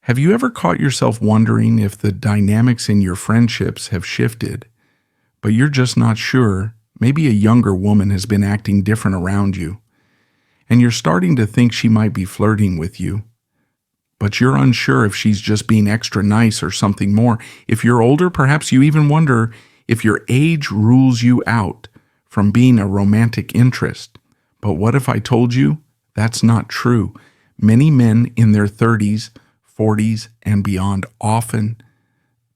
Have you ever caught yourself wondering if the dynamics in your friendships have shifted, but you're just not sure? Maybe a younger woman has been acting different around you, and you're starting to think she might be flirting with you, but you're unsure if she's just being extra nice or something more. If you're older, perhaps you even wonder if your age rules you out from being a romantic interest. But what if I told you that's not true? Many men in their 30s, 40s, and beyond often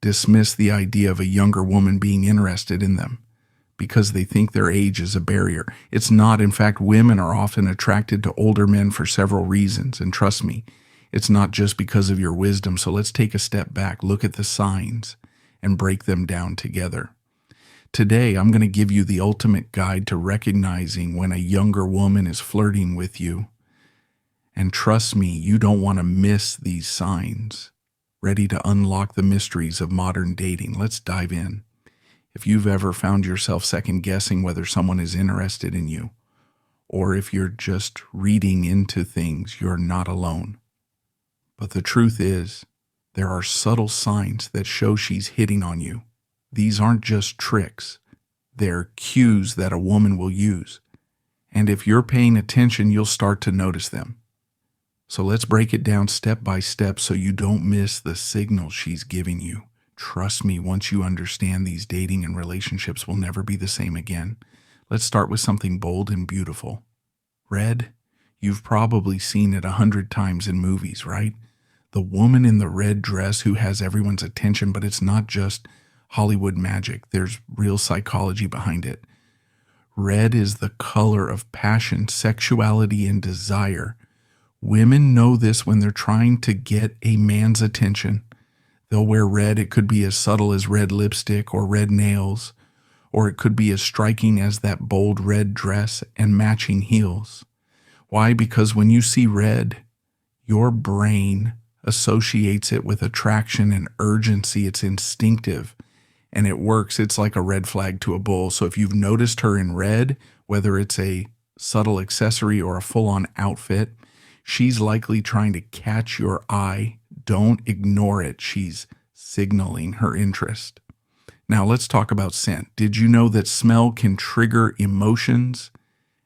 dismiss the idea of a younger woman being interested in them because they think their age is a barrier. It's not. In fact, women are often attracted to older men for several reasons, and trust me, it's not just because of your wisdom. So let's take a step back, look at the signs, and break them down together. Today, I'm going to give you the ultimate guide to recognizing when a younger woman is flirting with you. And trust me, you don't want to miss these signs. Ready to unlock the mysteries of modern dating? Let's dive in. If you've ever found yourself second-guessing whether someone is interested in you, or if you're just reading into things, you're not alone. But the truth is, there are subtle signs that show she's hitting on you. These aren't just tricks. They're cues that a woman will use. And if you're paying attention, you'll start to notice them. So let's break it down step by step so you don't miss the signals she's giving you. Trust me, once you understand, these dating and relationships will never be the same again. Let's start with something bold and beautiful. Red. You've probably seen it 100 times in movies, right? The woman in the red dress who has everyone's attention, but it's not just Hollywood magic. There's real psychology behind it. Red is the color of passion, sexuality, and desire. Women know this when they're trying to get a man's attention. They'll wear red. It could be as subtle as red lipstick or red nails, or it could be as striking as that bold red dress and matching heels. Why? Because when you see red, your brain associates it with attraction and urgency. It's instinctive, and it works. It's like a red flag to a bull. So if you've noticed her in red, whether it's a subtle accessory or a full-on outfit, she's likely trying to catch your eye. Don't ignore it. She's signaling her interest. Now let's talk about scent. Did you know that smell can trigger emotions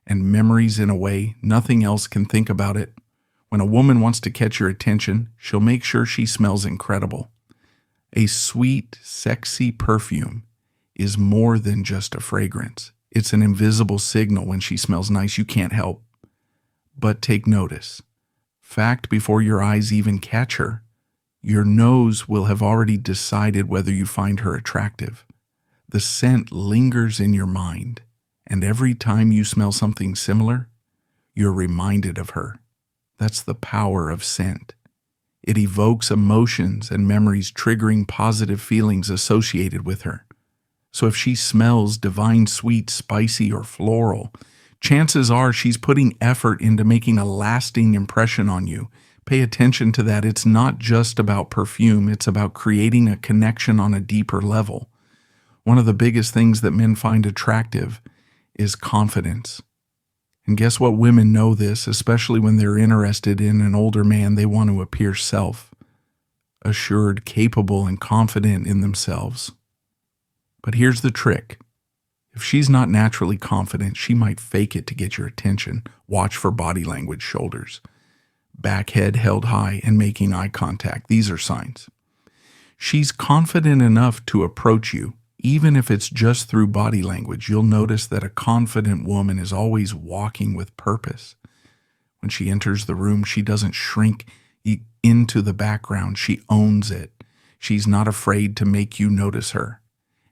and memories in a way nothing else can? Think about it. When a woman wants to catch your attention, she'll make sure she smells incredible. A sweet, sexy perfume is more than just a fragrance. It's an invisible signal. When she smells nice, you can't help but take notice. Fact, before your eyes even catch her, your nose will have already decided whether you find her attractive. The scent lingers in your mind, and every time you smell something similar, you're reminded of her. That's the power of scent. It evokes emotions and memories, triggering positive feelings associated with her. So if she smells divine, sweet, spicy, or floral, chances are she's putting effort into making a lasting impression on you. Pay attention to that. It's not just about perfume. It's about creating a connection on a deeper level. One of the biggest things that men find attractive is confidence. And guess what? Women know this, especially when they're interested in an older man. They want to appear self-assured, capable, and confident in themselves. But here's the trick. If she's not naturally confident, she might fake it to get your attention. Watch for body language, shoulders, back, head held high, and making eye contact. These are signs. She's confident enough to approach you, even if it's just through body language. You'll notice that a confident woman is always walking with purpose. When she enters the room, she doesn't shrink into the background. She owns it. She's not afraid to make you notice her.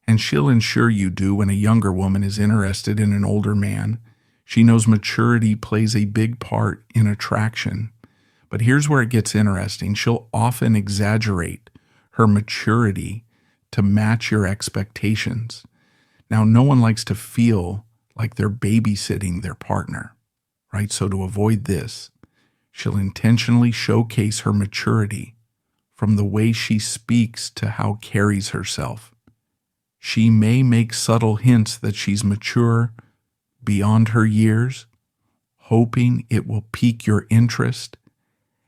And she'll ensure you do. When a younger woman is interested in an older man, she knows maturity plays a big part in attraction. But here's where it gets interesting. She'll often exaggerate her maturity to match your expectations. Now, no one likes to feel like they're babysitting their partner, right? So to avoid this, she'll intentionally showcase her maturity from the way she speaks to how carries herself. She may make subtle hints that she's mature beyond her years, hoping it will pique your interest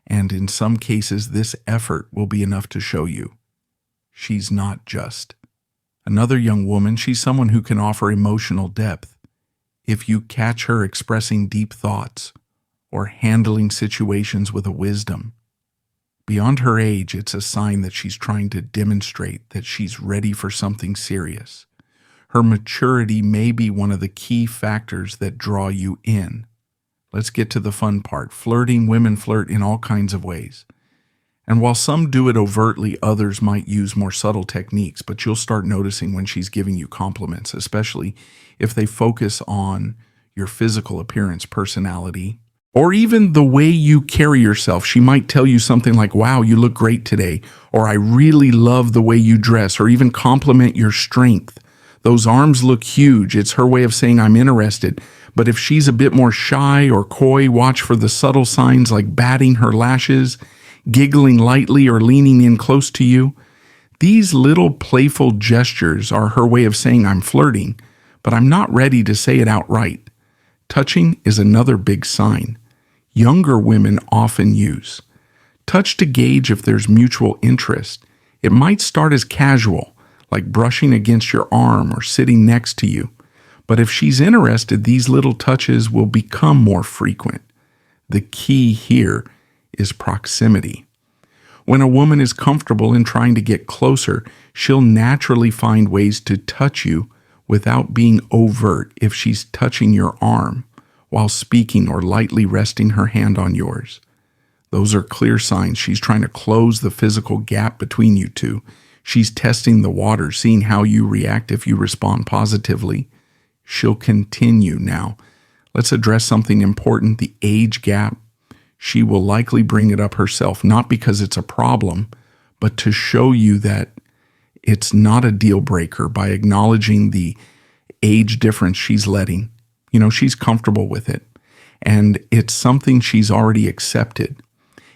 And in some cases, this effort will be enough to show you she's not just another young woman. She's someone who can offer emotional depth. If you catch her expressing deep thoughts or handling situations with a wisdom beyond her age, it's a sign that she's trying to demonstrate that she's ready for something serious. Her maturity may be one of the key factors that draw you in. Let's get to the fun part. Flirting. Women flirt in all kinds of ways. And while some do it overtly, others might use more subtle techniques, but you'll start noticing when she's giving you compliments, especially if they focus on your physical appearance, personality, or even the way you carry yourself. She might tell you something like, "Wow, you look great today," or "I really love the way you dress," or even compliment your strength. "Those arms look huge." It's her way of saying, "I'm interested." But if she's a bit more shy or coy, watch for the subtle signs like batting her lashes, giggling lightly, or leaning in close to you. These little playful gestures are her way of saying, "I'm flirting, but I'm not ready to say it outright." Touching is another big sign younger women often use. Touch to gauge if there's mutual interest. It might start as casual, like brushing against your arm or sitting next to you. But if she's interested, these little touches will become more frequent. The key here is proximity. When a woman is comfortable in trying to get closer, she'll naturally find ways to touch you without being overt. If she's touching your arm while speaking or lightly resting her hand on yours, those are clear signs she's trying to close the physical gap between you two. She's testing the water, seeing how you react. If you respond positively, she'll continue. Now, let's address something important, the age gap. She will likely bring it up herself, not because it's a problem, but to show you that it's not a deal breaker. By acknowledging the age difference she's letting, she's comfortable with it, and it's something she's already accepted.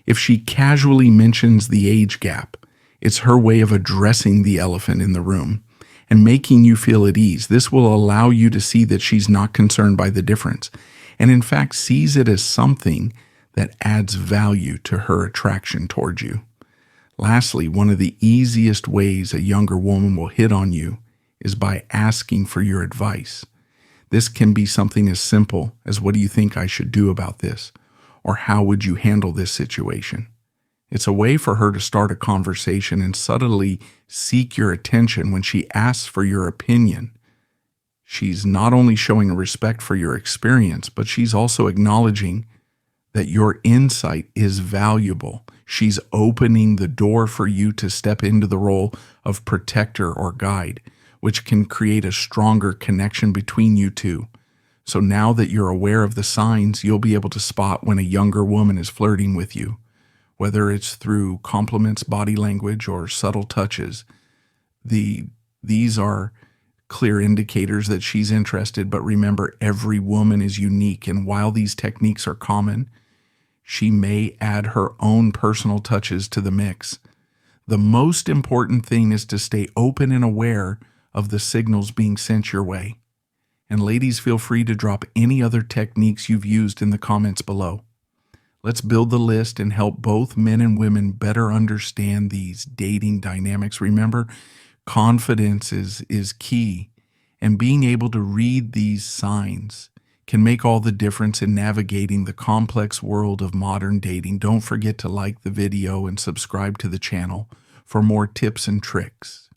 If she casually mentions the age gap, it's her way of addressing the elephant in the room and making you feel at ease. This will allow you to see that she's not concerned by the difference, and in fact sees it as something that adds value to her attraction towards you. Lastly, one of the easiest ways a younger woman will hit on you is by asking for your advice. This can be something as simple as, "What do you think I should do about this?" or "How would you handle this situation?" It's a way for her to start a conversation and subtly seek your attention. When she asks for your opinion, she's not only showing a respect for your experience, but she's also acknowledging that your insight is valuable. She's opening the door for you to step into the role of protector or guide, which can create a stronger connection between you two. So now that you're aware of the signs, you'll be able to spot when a younger woman is flirting with you. Whether it's through compliments, body language, or subtle touches, these are clear indicators that she's interested. But remember, every woman is unique, and while these techniques are common, she may add her own personal touches to the mix. The most important thing is to stay open and aware of the signals being sent your way. And ladies, feel free to drop any other techniques you've used in the comments below. Let's build the list and help both men and women better understand these dating dynamics. Remember, confidence is key, and being able to read these signs can make all the difference in navigating the complex world of modern dating. Don't forget to like the video and subscribe to the channel for more tips and tricks.